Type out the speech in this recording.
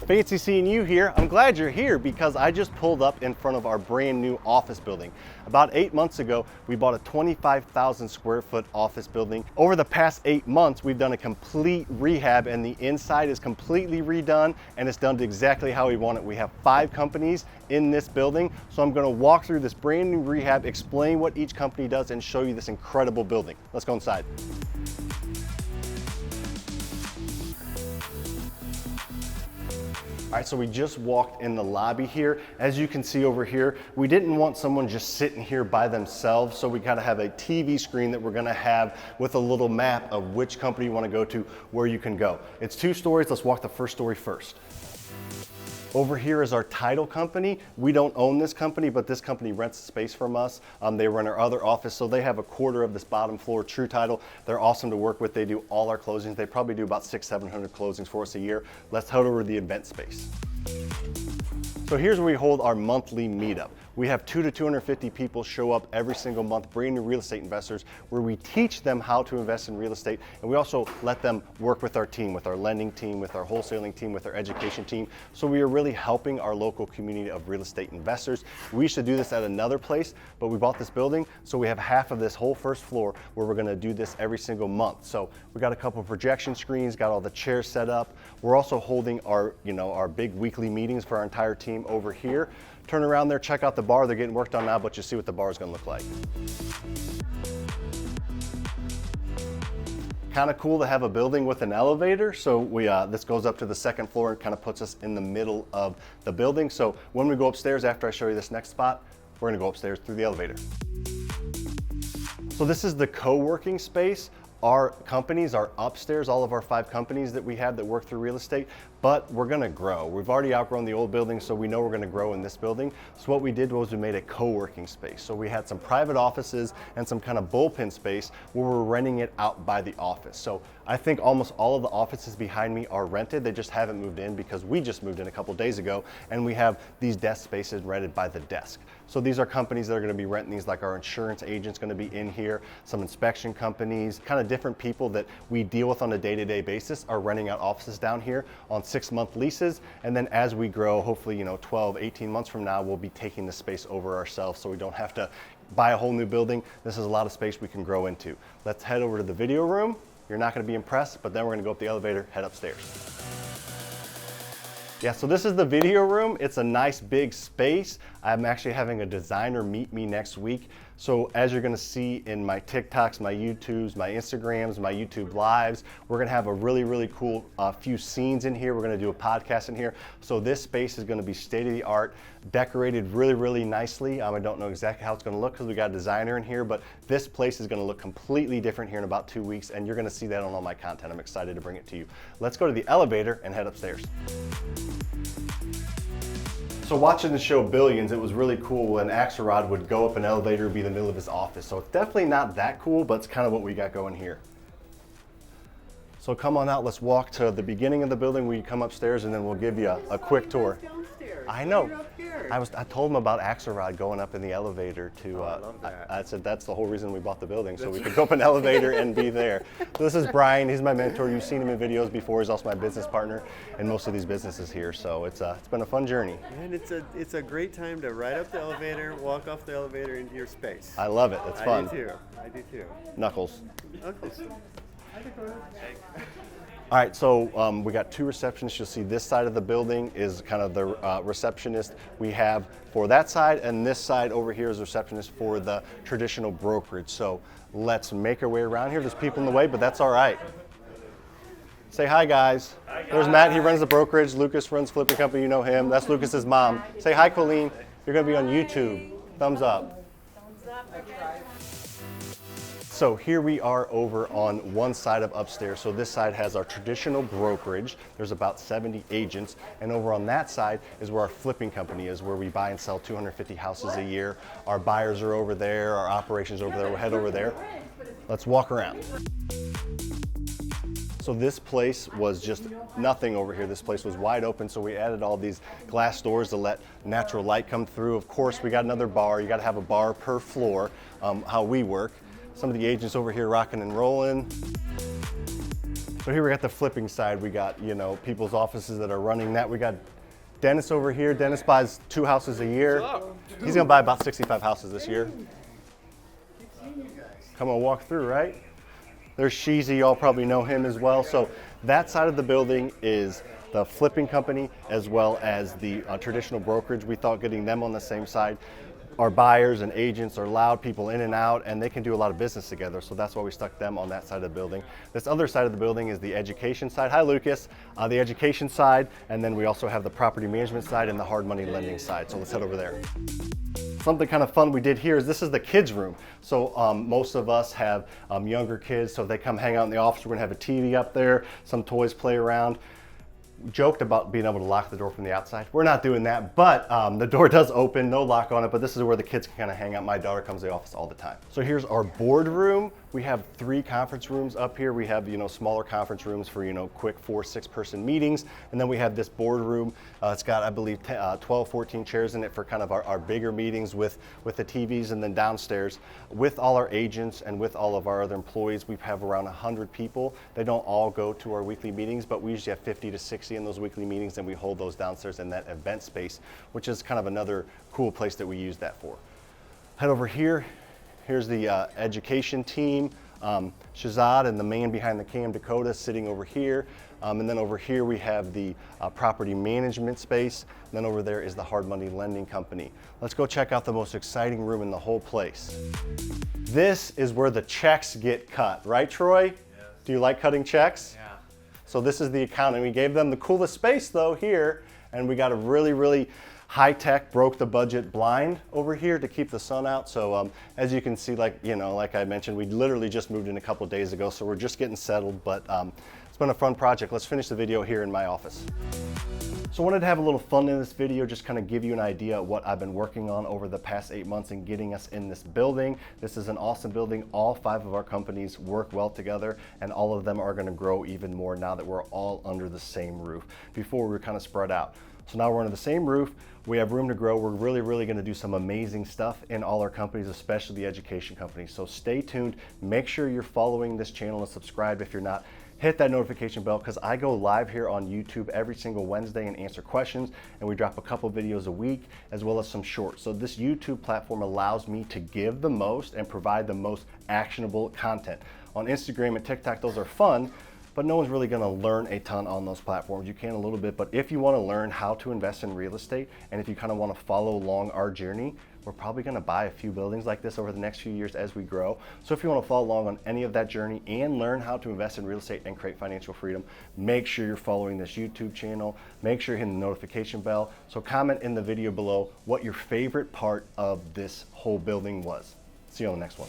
Fancy seeing you here. I'm glad you're here because I just pulled up in front of our brand new office building. About 8 months ago, we bought a 25,000 square foot office building. Over the past 8 months, we've done a complete rehab and the inside is completely redone and it's done exactly how we want it. We have 5 companies in this building. So I'm gonna walk through this brand new rehab, explain what each company does and show you this incredible building. Let's go inside. All right, so we just walked in the lobby here. As you can see over here, we didn't want someone just sitting here by themselves, so we gotta have a TV screen that we're gonna have with a little map of which company you wanna go to, where you can go. It's 2 stories, let's walk the first story first. Over here is our title company. We don't own this company, but this company rents space from us. They run our other office, so they have a quarter of this bottom floor, True Title. They're awesome to work with. They do all our closings. They probably do about 600-700 closings for us a year. Let's head over to the event space. So here's where we hold our monthly meetup. We have 200 to 250 people show up every single month, brand new real estate investors, where we teach them how to invest in real estate. And we also let them work with our team, with our lending team, with our wholesaling team, with our education team. So we are really helping our local community of real estate investors. We used to do this at another place, but we bought this building. So we have half of this whole first floor where we're gonna do this every single month. So we got a couple of projection screens, got all the chairs set up. We're also holding our, our big weekly meetings for our entire team over here. Turn around there, check out the bar. They're getting worked on now, but you'll see what the bar is gonna look like. Kind of cool to have a building with an elevator. So this goes up to the second floor and kind of puts us in the middle of the building. So when we go upstairs, after I show you this next spot, we're gonna go upstairs through the elevator. So this is the co-working space. Our companies are upstairs, all of our 5 companies that we have that work through real estate, but we're gonna grow. We've already outgrown the old building, so we know we're gonna grow in this building. So what we did was we made a co-working space. So we had some private offices and some kind of bullpen space where we're renting it out by the office. So I think almost all of the offices behind me are rented. They just haven't moved in because we just moved in a couple days ago, and we have these desk spaces rented by the desk. So these are companies that are gonna be renting these, like our insurance agent's gonna be in here, some inspection companies, kind of different people that we deal with on a day-to-day basis are renting out offices down here on 6-month leases. And then as we grow, hopefully, 12, 18 months from now, we'll be taking the space over ourselves so we don't have to buy a whole new building. This is a lot of space we can grow into. Let's head over to the video room. You're not gonna be impressed, but then we're gonna go up the elevator, head upstairs. Yeah, so this is the video room. It's a nice big space. I'm actually having a designer meet me next week. So as you're gonna see in my TikToks, my YouTubes, my Instagrams, my YouTube lives, we're gonna have a really, really cool few scenes in here. We're gonna do a podcast in here. So this space is gonna be state of the art, decorated really, really nicely. I don't know exactly how it's gonna look because we got a designer in here, but this place is gonna look completely different here in about 2 weeks, and you're gonna see that on all my content. I'm excited to bring it to you. Let's go to the elevator and head upstairs. So watching the show Billions, it was really cool when Axelrod would go up an elevator and be in the middle of his office. So it's definitely not that cool, but it's kind of what we got going here. So come on out, let's walk to the beginning of the building where you come upstairs, and then we'll give you a quick tour. I know. I told him about Axelrod going up in the elevator to, I love that. I said that's the whole reason we bought the building, so we could go up an elevator and be there. So this is Brian, he's my mentor. You've seen him in videos before. He's also my business partner in most of these businesses here. So it's been a fun journey. And it's a great time to ride up the elevator, walk off the elevator into your space. I love it, it's fun. I do too. Knuckles. Knuckles. All right, so we got 2 receptionists. You'll see this side of the building is kind of the receptionist we have for that side, and this side over here is a receptionist for the traditional brokerage. So let's make our way around here. There's people in the way, but that's all right. Say hi, guys. Hi, guys. There's Matt, he runs the brokerage. Lucas runs flipping company, you know him. That's Lucas's mom. Say hi, Colleen. You're gonna be on YouTube. Thumbs up. Thumbs up, okay. So here we are over on one side of upstairs. So this side has our traditional brokerage. There's about 70 agents. And over on that side is where our flipping company is, where we buy and sell 250 houses a year. Our buyers are over there, our operations are over there. We'll head over there. Let's walk around. So this place was just nothing over here. This place was wide open, so we added all these glass doors to let natural light come through. Of course, we got another bar. You got to have a bar per floor, how we work. Some of the agents over here rocking and rolling. So here we got the flipping side. We got, you know, people's offices that are running that. We got Dennis over here. Dennis buys 2 houses a year. He's gonna buy about 65 houses this year. Come on, walk through, right? There's Sheezy, y'all probably know him as well. So that side of the building is the flipping company as well as the traditional brokerage. We thought getting them on the same side. Our buyers and agents are loud, people in and out, and they can do a lot of business together. So that's why we stuck them on that side of the building. This other side of the building is the education side. Hi, Lucas. The education side, and then we also have the property management side and the hard money lending side. So let's head over there. Something kind of fun we did here is this is the kids room. So most of us have younger kids, so if they come hang out in the office, we're gonna have a TV up there, some toys play around. Joked about being able to lock the door from the outside. We're not doing that, but the door does open, no lock on it, but this is where the kids can kind of hang out. My daughter comes to the office all the time. So here's our board room. We have 3 conference rooms up here. We have, you know, smaller conference rooms for, you know, quick 4-6 person meetings. And then we have this board room. It's got, I believe, 12, 14 chairs in it for kind of our bigger meetings with the TVs. And then downstairs with all our agents and with all of our other employees, we have around 100 people. They don't all go to our weekly meetings, but we usually have 50 to 60 in those weekly meetings, and we hold those downstairs in that event space, which is kind of another cool place that we use that for. Head over here. Here's the education team. Shazad and the man behind the cam, Dakota, sitting over here. And then over here we have the property management space. And then over there is the hard money lending company. Let's go check out the most exciting room in the whole place. This is where the checks get cut, right, Troy? Yes. Do you like cutting checks? Yeah. So this is the accounting. We gave them the coolest space though here, and we got a really, really high-tech, broke the budget blind over here to keep the sun out. So as you can see, like I mentioned, we literally just moved in a couple days ago, so we're just getting settled, but it's been a fun project. Let's finish the video here in my office. So I wanted to have a little fun in this video, just kind of give you an idea of what I've been working on over the past 8 months and getting us in this building. This is an awesome building. All 5 of our companies work well together, and all of them are going to grow even more now that we're all under the same roof. Before we were kind of spread out. So now we're under the same roof. We have room to grow. We're really going to do some amazing stuff in all our companies, especially the education companies. So stay tuned. Make sure you're following this channel and subscribe if you're not. Hit that notification bell because I go live here on YouTube every single Wednesday and answer questions, and we drop a couple videos a week as well as some shorts. So this YouTube platform allows me to give the most and provide the most actionable content. On Instagram and TikTok, those are fun, but no one's really gonna learn a ton on those platforms. You can a little bit, but if you wanna learn how to invest in real estate, and if you kind of wanna follow along our journey, we're probably gonna buy a few buildings like this over the next few years as we grow. So if you wanna follow along on any of that journey and learn how to invest in real estate and create financial freedom, make sure you're following this YouTube channel, make sure you're hitting the notification bell. So comment in the video below what your favorite part of this whole building was. See you on the next one.